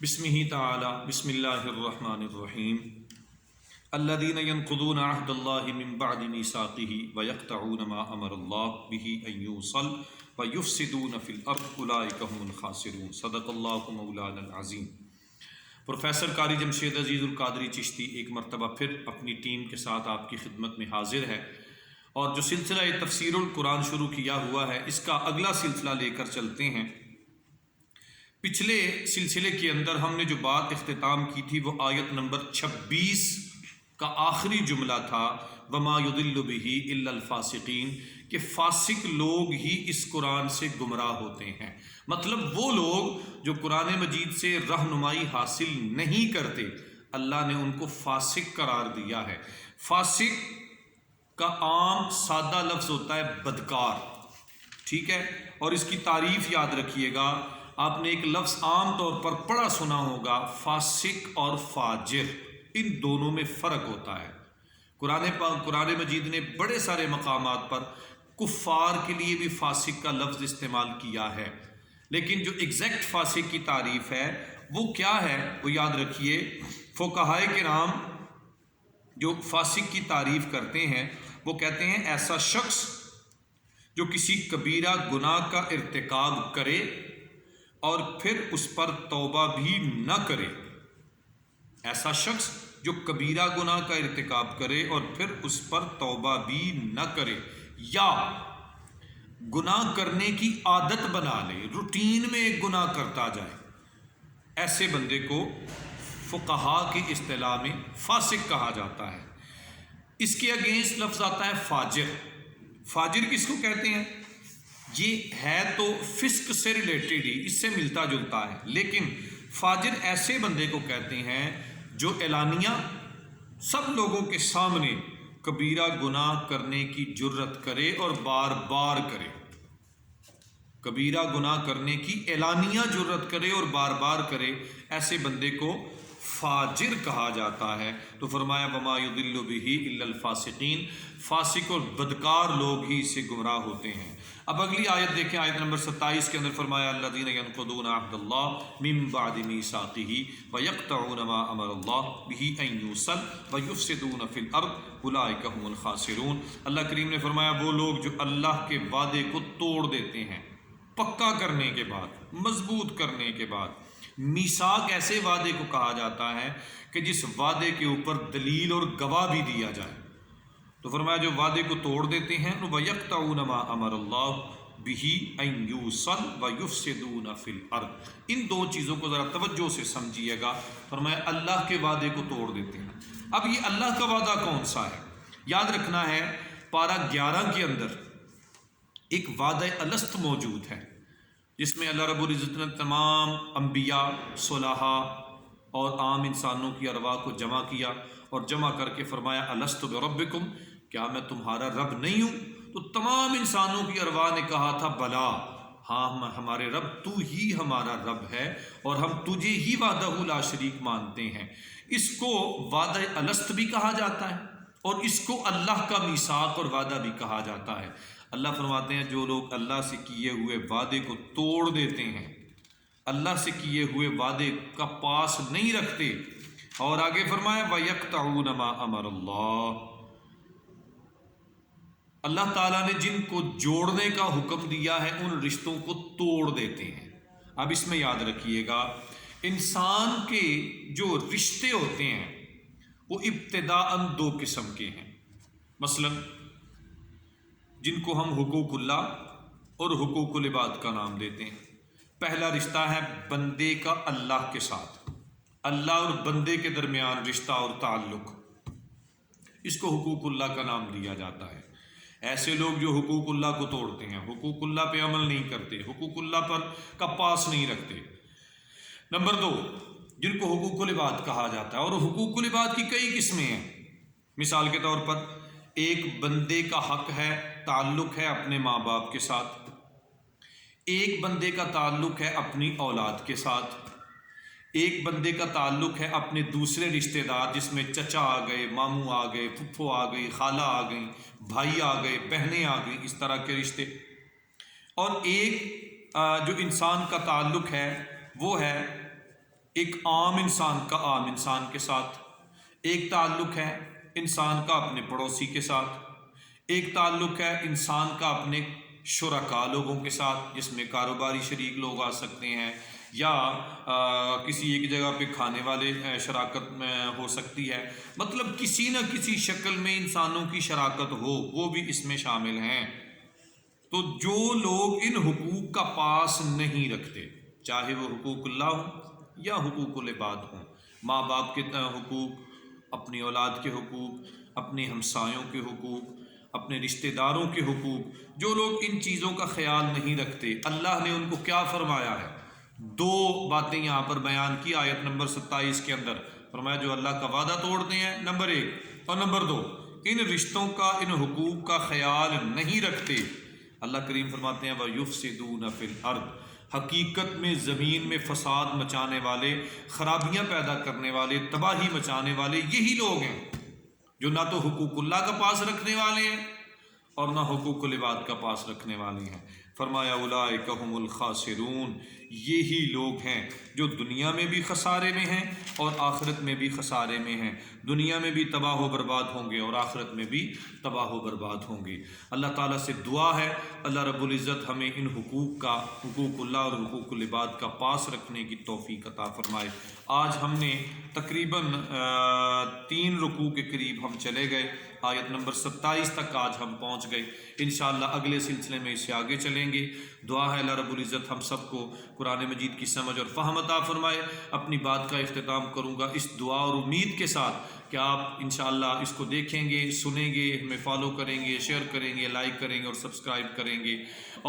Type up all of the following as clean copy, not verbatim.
بسمہ تعالی بسم اللہ الرحمن الرحیم الذین ينقضون عہد اللہ من بعد میثاقہ ویقطعون ما امر اللہ بہ ان یوصل ویفسدون فی الارض اولئک هم الخاسرون۔ صدق اللہ مولانا العظیم۔ پروفیسر قاری جمشید عزیز القادری چشتی ایک مرتبہ پھر اپنی ٹیم کے ساتھ آپ کی خدمت میں حاضر ہے، اور جو سلسلہ تفسیر القرآن شروع کیا ہوا ہے اس کا اگلا سلسلہ لے کر چلتے ہیں۔ پچھلے سلسلے کے اندر ہم نے جو بات اختتام کی تھی وہ آیت نمبر 26 کا آخری جملہ تھا، وَمَا يُضِلُّ بِهِ إِلَّا الْفَاسِقِينَ، کہ فاسق لوگ ہی اس قرآن سے گمراہ ہوتے ہیں۔ مطلب وہ لوگ جو قرآن مجید سے رہنمائی حاصل نہیں کرتے، اللہ نے ان کو فاسق قرار دیا ہے۔ فاسق کا عام سادہ لفظ ہوتا ہے بدکار، ٹھیک ہے، اور اس کی تعریف یاد رکھیے گا۔ آپ نے ایک لفظ عام طور پر پڑھا سنا ہوگا، فاسق اور فاجر، ان دونوں میں فرق ہوتا ہے۔ قرآن مجید نے بڑے سارے مقامات پر کفار کے لیے بھی فاسق کا لفظ استعمال کیا ہے، لیکن جو ایگزیکٹ فاسق کی تعریف ہے وہ کیا ہے وہ یاد رکھیے۔ فقہائے کرام جو فاسق کی تعریف کرتے ہیں وہ کہتے ہیں ایسا شخص جو کسی کبیرہ گناہ کا ارتکاب کرے اور پھر اس پر توبہ بھی نہ کرے۔ ایسا شخص جو کبیرہ گناہ کا ارتکاب کرے اور پھر اس پر توبہ بھی نہ کرے، یا گناہ کرنے کی عادت بنا لے، روٹین میں ایک گناہ کرتا جائے، ایسے بندے کو فقہاء کی اصطلاح میں فاسق کہا جاتا ہے۔ اس کے اگینسٹ لفظ آتا ہے فاجر۔ فاجر کس کو کہتے ہیں؟ یہ ہے تو فسق سے ریلیٹڈ ہی، اس سے ملتا جلتا ہے، لیکن فاجر ایسے بندے کو کہتے ہیں جو اعلانیہ سب لوگوں کے سامنے کبیرہ گناہ کرنے کی جرت کرے اور بار بار کرے۔ کبیرہ گناہ کرنے کی اعلانیہ جرت کرے اور بار بار کرے، ایسے بندے کو فاجر کہا جاتا ہے۔ تو فرمایا وما یضل بہ الا الفاسقین، فاسق اور بدکار لوگ ہی اس سے گمراہ ہوتے ہیں۔ اب اگلی آیت دیکھیں، آیت نمبر 27 کے اندر فرمایا الذین ینقضون عہد اللہ من بعد میثاقہ ویقطعون ما امر اللہ بہ ان یوصل ویفسدون فی الارض اولئک هم الخاسرون۔ اللہ کریم نے فرمایا وہ لوگ جو اللہ کے وعدے کو توڑ دیتے ہیں پکا کرنے کے بعد، مضبوط کرنے کے بعد۔ میثاق ایسے وعدے کو کہا جاتا ہے کہ جس وعدے کے اوپر دلیل اور گواہ بھی دیا جائے۔ تو فرمایا جو وعدے کو توڑ دیتے ہیں، وَيَقْطَعُونَ مَا أَمَرَ اللَّهُ بِهِ أَن يُوصَلَ وَيُفْسِدُونَ فِي الْأَرْضِ۔ ان دو چیزوں کو ذرا توجہ سے سمجھیے گا۔ فرمایا اللہ کے وعدے کو توڑ دیتے ہیں۔ اب یہ اللہ کا وعدہ کون سا ہے؟ یاد رکھنا ہے پارہ 11 کے اندر ایک وعدہ الست موجود ہے، جس میں اللہ رب العزت نے تمام انبیاء، صلحاء اور عام انسانوں کی ارواح کو جمع کیا، اور جمع کر کے فرمایا الست بربکم، کیا میں تمہارا رب نہیں ہوں؟ تو تمام انسانوں کی ارواح نے کہا تھا بلا، ہاں ہمارے رب، تو ہی ہمارا رب ہے اور ہم تجھے ہی وحدہ لا شریک مانتے ہیں۔ اس کو وعدہ الست بھی کہا جاتا ہے اور اس کو اللہ کا میثاق اور وعدہ بھی کہا جاتا ہے۔ اللہ فرماتے ہیں جو لوگ اللہ سے کیے ہوئے وعدے کو توڑ دیتے ہیں، اللہ سے کیے ہوئے وعدے کا پاس نہیں رکھتے، اور آگے فرمایا وَيَقْطَعُونَ مَا أَمَرَ اللَّهُ، اللہ تعالیٰ نے جن کو جوڑنے کا حکم دیا ہے ان رشتوں کو توڑ دیتے ہیں۔ اب اس میں یاد رکھیے گا انسان کے جو رشتے ہوتے ہیں وہ ابتداءً دو قسم کے ہیں، مثلا جن کو ہم حقوق اللہ اور حقوق العباد کا نام دیتے ہیں۔ پہلا رشتہ ہے بندے کا اللہ کے ساتھ، اللہ اور بندے کے درمیان رشتہ اور تعلق، اس کو حقوق اللہ کا نام دیا جاتا ہے۔ ایسے لوگ جو حقوق اللہ کو توڑتے ہیں، حقوق اللہ پہ عمل نہیں کرتے، حقوق اللہ پر کا پاس نہیں رکھتے۔ نمبر 2، جن کو حقوق العباد کہا جاتا ہے، اور حقوق العباد کی کئی قسمیں ہیں۔ مثال کے طور پر ایک بندے کا حق ہے، تعلق ہے اپنے ماں باپ کے ساتھ، ایک بندے کا تعلق ہے اپنی اولاد کے ساتھ، ایک بندے کا تعلق ہے اپنے دوسرے رشتہ دار، جس میں چچا آ گئے، ماموں آ گئے، پھپھو آ گئی، خالہ آ گئی، بھائی آ گئے، بہنیں آ گئیں، اس طرح کے رشتے۔ اور ایک جو انسان کا تعلق ہے وہ ہے ایک عام انسان کا عام انسان کے ساتھ، ایک تعلق ہے انسان کا اپنے پڑوسی کے ساتھ، ایک تعلق ہے انسان کا اپنے شرکاء لوگوں کے ساتھ، جس میں کاروباری شریک لوگ آ سکتے ہیں، یا کسی ایک جگہ پہ کھانے والے شراکت میں ہو سکتی ہے، مطلب کسی نہ کسی شکل میں انسانوں کی شراکت ہو، وہ بھی اس میں شامل ہیں۔ تو جو لوگ ان حقوق کا پاس نہیں رکھتے، چاہے وہ حقوق اللہ ہوں یا حقوق العباد ہوں، ماں باپ کے حقوق، اپنی اولاد کے حقوق، اپنے ہمسایوں کے حقوق، اپنے رشتہ داروں کے حقوق، جو لوگ ان چیزوں کا خیال نہیں رکھتے، اللہ نے ان کو کیا فرمایا ہے؟ دو باتیں یہاں پر بیان کی آیت نمبر 27 کے اندر، فرمایا جو اللہ کا وعدہ توڑتے ہیں، نمبر 1، اور نمبر 2 ان رشتوں کا، ان حقوق کا خیال نہیں رکھتے، اللہ کریم فرماتے ہیں وَيُفْسِدُونَ فِي الْأَرْضِ، حقیقت میں زمین میں فساد مچانے والے، خرابیاں پیدا کرنے والے، تباہی مچانے والے یہی لوگ ہیں جو نہ تو حقوق اللہ کا پاس رکھنے والے ہیں اور نہ حقوق العباد کا پاس رکھنے والے ہیں۔ فرمایا اولئک ھم الخاسرون، یہی لوگ ہیں جو دنیا میں بھی خسارے میں ہیں اور آخرت میں بھی خسارے میں ہیں، دنیا میں بھی تباہ و برباد ہوں گے اور آخرت میں بھی تباہ و برباد ہوں گے۔ اللہ تعالیٰ سے دعا ہے اللہ رب العزت ہمیں ان حقوق کا، حقوق اللہ اور حقوق العباد کا پاس رکھنے کی توفیق عطا فرمائے۔ آج ہم نے تقریباً 3 رکوع کے قریب ہم چلے گئے، آیت نمبر 27 تک آج ہم پہنچ گئے، انشاءاللہ اگلے سلسلے میں اس سے آگے چلیں گے۔ دعا ہے اللہ رب العزت ہم سب کو قرآن مجید کی سمجھ اور فہم عطا فرمائے۔ اپنی بات کا اختتام کروں گا اس دعا اور امید کے ساتھ کہ آپ انشاءاللہ اس کو دیکھیں گے، سنیں گے، ہمیں فالو کریں گے، شیئر کریں گے، لائک کریں گے اور سبسکرائب کریں گے،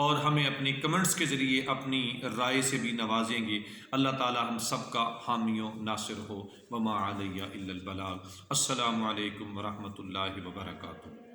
اور ہمیں اپنی کمنٹس کے ذریعے اپنی رائے سے بھی نوازیں گے۔ اللہ تعالی ہم سب کا حامی و ناصر ہو۔ وما علیہ الا البلاغ۔ السلام علیکم ورحمۃ اللہ وبرکاتہ۔